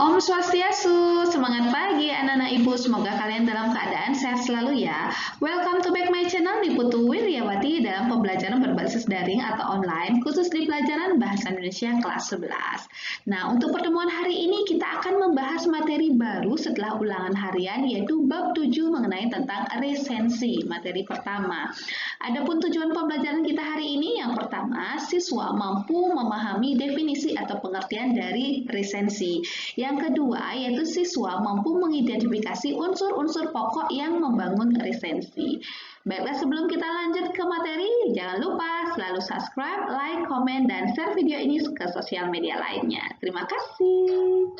Om Swastiastu, semangat pagi anak-anak ibu, semoga kalian dalam keadaan sehat selalu ya. Welcome to back my channel Niputu Wiryawati dalam pembelajaran berbasis daring atau online khusus di pelajaran Bahasa Indonesia kelas 11. Nah, untuk pertemuan hari ini kita akan membahas materi baru setelah ulangan harian yaitu bab 7 mengenai tentang resensi, materi pertama. Adapun tujuan pembelajaran kita hari ini yang pertama, siswa mampu memahami definisi atau pengertian dari resensi. Yang kedua, yaitu siswa mampu mengidentifikasi unsur-unsur pokok yang membangun resensi. Baiklah, sebelum kita lanjut ke materi, jangan lupa selalu subscribe, like, komen, dan share video ini ke sosial media lainnya. Terima kasih.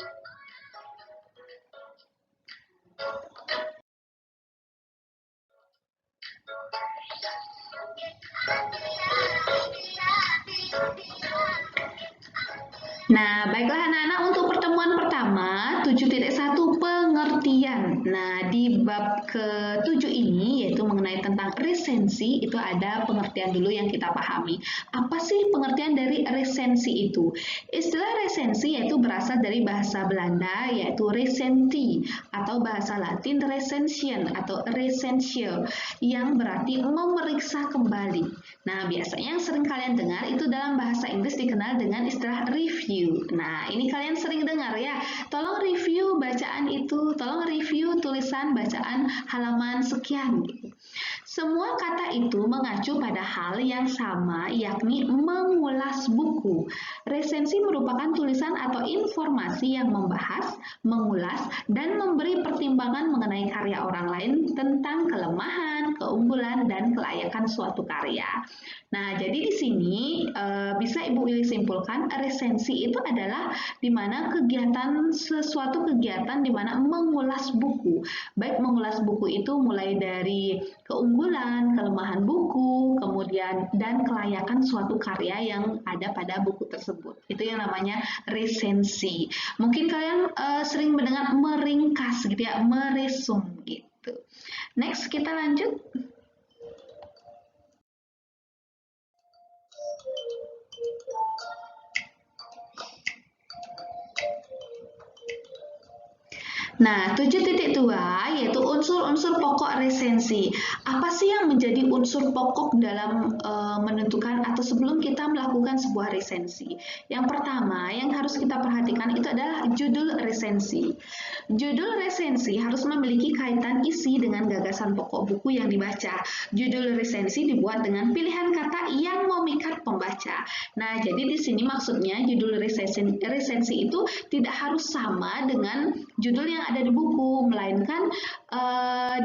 Nah, baiklah anak-anak, untuk pertemuan pertama 7.1 pengertian. Nah, di bab ke-7 ini yaitu mengenai tentang resensi, itu ada pengertian dulu yang kita pahami. Apa sih pengertian dari resensi itu? Istilah resensi yaitu berasal dari bahasa Belanda yaitu resenti atau bahasa Latin recension atau resentio yang berarti memeriksa kembali. Nah, biasanya yang sering kalian dengar itu dalam bahasa Inggris dikenal dengan istilah review. Nah, ini kalian sering dengar ya. Tolong review bacaan itu, tolong review tulisan bacaan halaman sekian gitu. Semua kata itu mengacu pada hal yang sama, yakni mengulas buku. Resensi merupakan tulisan atau informasi yang membahas, mengulas, dan memberi pertimbangan mengenai karya orang lain tentang kelemahan, keunggulan, dan kelayakan suatu karya. Nah, jadi di sini bisa Ibu Willy simpulkan resensi itu adalah di mana suatu kegiatan di mana mengulas buku. Baik mengulas buku itu mulai dari keunggulan, kelemahan buku, kemudian dan kelayakan suatu karya yang ada pada buku tersebut. Itu yang namanya resensi. Mungkin kalian sering mendengar meringkas gitu ya, meresum gitu. Next, kita lanjut. Nah, 7.2 yaitu unsur-unsur pokok resensi. Apa sih yang menjadi unsur pokok dalam menentukan atau sebelum kita melakukan sebuah resensi? Yang pertama yang harus kita perhatikan itu adalah judul resensi. Judul resensi harus memiliki kaitan isi dengan gagasan pokok buku yang dibaca. Judul resensi dibuat dengan pilihan kata yang memikat pembaca. Nah, jadi di sini maksudnya judul resensi itu tidak harus sama dengan judul yang ada di buku, melainkan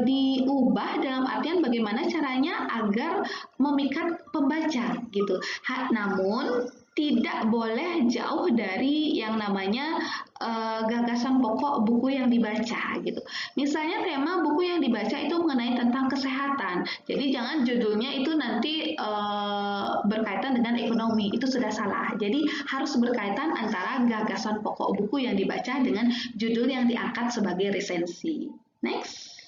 diubah dalam artian bagaimana caranya agar memikat pembaca gitu. Namun tidak boleh jauh dari yang namanya gagasan pokok buku yang dibaca gitu. Misalnya tema buku yang dibaca itu mengenai tentang kesehatan. Jadi jangan judulnya itu nanti berkaitan dengan ekonomi, itu sudah salah. Jadi harus berkaitan antara gagasan pokok buku yang dibaca dengan judul yang diangkat sebagai resensi. Next.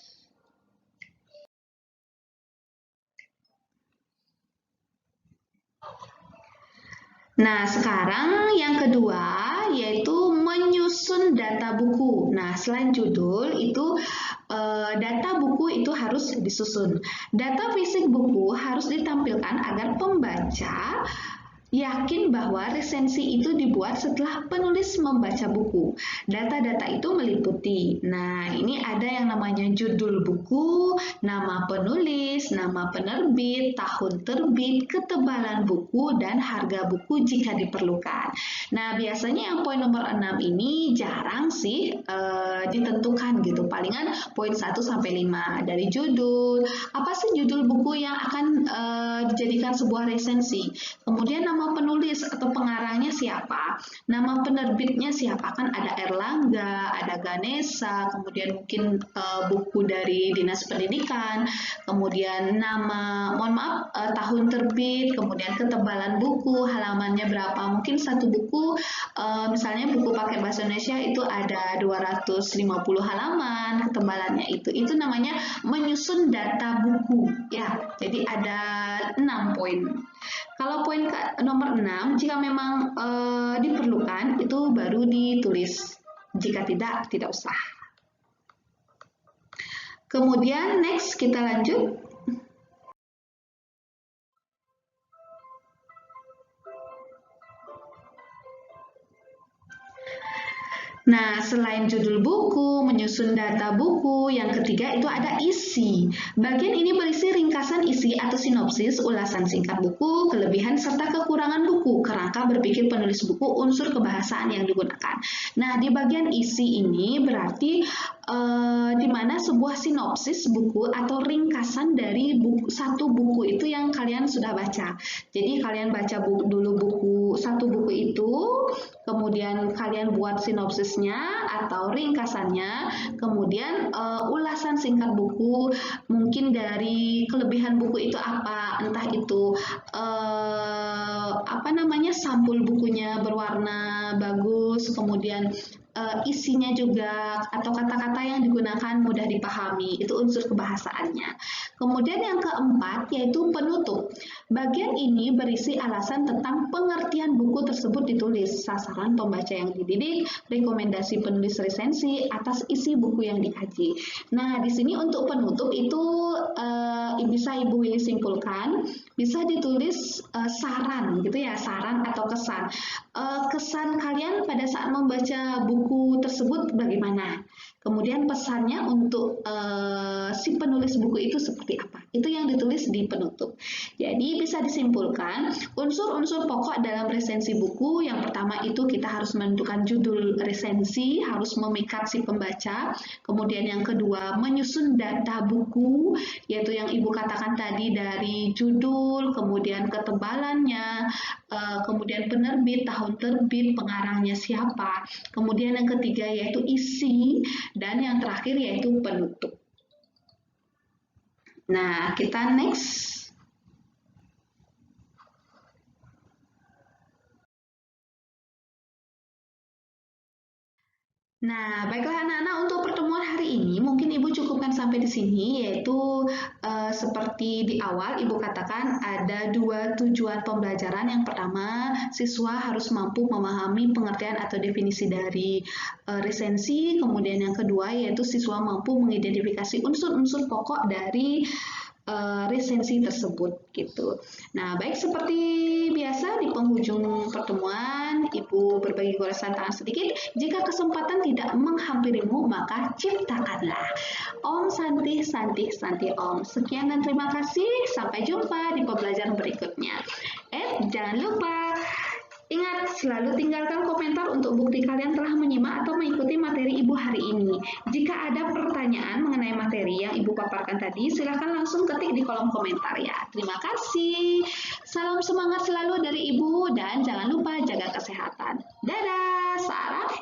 Nah, sekarang yang kedua yaitu menyusun data buku. Nah, selain judul itu data buku itu harus disusun. Data fisik buku harus ditampilkan agar pembaca yakin bahwa resensi itu dibuat setelah penulis membaca buku. Data-data itu meliputi, nah ini ada yang namanya judul buku, nama penulis, nama penerbit, tahun terbit, ketebalan buku, dan harga buku jika diperlukan. Nah, biasanya yang poin nomor 6 ini jarang sih ditentukan gitu, palingan poin 1 sampai 5 dari judul. Apa sih judul buku yang akan dijadikan sebuah resensi? Kemudian nama penulis atau pengarangnya siapa, nama penerbitnya siapa, kan ada Erlangga, ada Ganesha, kemudian mungkin buku dari Dinas Pendidikan, kemudian nama, tahun terbit, kemudian ketebalan buku, halamannya berapa, mungkin satu buku, misalnya buku paket bahasa Indonesia itu ada 250 halaman, ketebalannya itu namanya menyusun data buku ya. Jadi ada 6 poin. Kalau poin nomor 6, jika memang diperlukan, itu baru ditulis. Jika tidak, tidak usah. Kemudian next kita lanjut. Nah, selain judul buku, menyusun data buku, yang ketiga itu ada isi. Bagian ini berisi ringkasan isi atau sinopsis, ulasan singkat buku, kelebihan serta kekurangan buku, kerangka berpikir penulis buku, unsur kebahasaan yang digunakan. Nah, di bagian isi ini berarti di mana sebuah sinopsis buku atau ringkasan dari satu buku itu yang kalian sudah baca. Jadi kalian baca dulu satu buku itu, kemudian kalian buat sinopsisnya atau ringkasannya, kemudian ulasan singkat buku, mungkin dari kelebihan buku itu apa, entah itu sampul bukunya berwarna bagus, kemudian isinya juga atau kata-kata yang digunakan mudah dipahami, itu unsur kebahasaannya. Kemudian yang keempat yaitu penutup. Bagian ini berisi alasan tentang pengertian buku tersebut ditulis, sasaran pembaca yang dididik, rekomendasi penulis resensi atas isi buku yang dikaji. Nah, di sini untuk penutup itu bisa Ibu Willy simpulkan, bisa ditulis saran gitu ya, saran atau kesan. Kesan kalian pada saat membaca buku tersebut bagaimana? Kemudian pesannya untuk si penulis buku itu seperti apa? Itu yang ditulis di penutup. Jadi bisa disimpulkan unsur-unsur pokok dalam resensi buku. Yang pertama itu kita harus menentukan judul resensi, harus memikat si pembaca. Kemudian yang kedua menyusun data buku, yaitu yang Ibu katakan tadi dari judul, kemudian ketebalannya, kemudian penerbit, tahun terbit, pengarangnya siapa. Kemudian yang ketiga yaitu isi, dan yang terakhir yaitu penutup. Nah, kita next. Nah, baiklah anak-anak, untuk pertemuan hari ini mungkin Ibu cukupkan sampai di sini, yaitu seperti di awal Ibu katakan ada dua tujuan pembelajaran. Yang pertama, siswa harus mampu memahami pengertian atau definisi dari resensi. Kemudian yang kedua yaitu siswa mampu mengidentifikasi unsur-unsur pokok dari resensi tersebut gitu. Nah, baik, seperti biasa di penghujung pertemuan Ibu berbagi goresan tangan sedikit. Jika kesempatan tidak menghampirimu, maka ciptakanlah. Om Santi Santi Santi Om. Sekian dan terima kasih. Sampai jumpa di pembelajaran berikutnya. Jangan lupa ingat, selalu tinggalkan komentar untuk bukti kalian telah menyimak atau mengikuti materi Ibu hari ini. Jika ada pertanyaan mengenai materi yang Ibu paparkan tadi, silakan langsung ketik di kolom komentar ya. Terima kasih. Salam semangat selalu dari Ibu dan jangan lupa jaga kesehatan. Dadah, Sarah.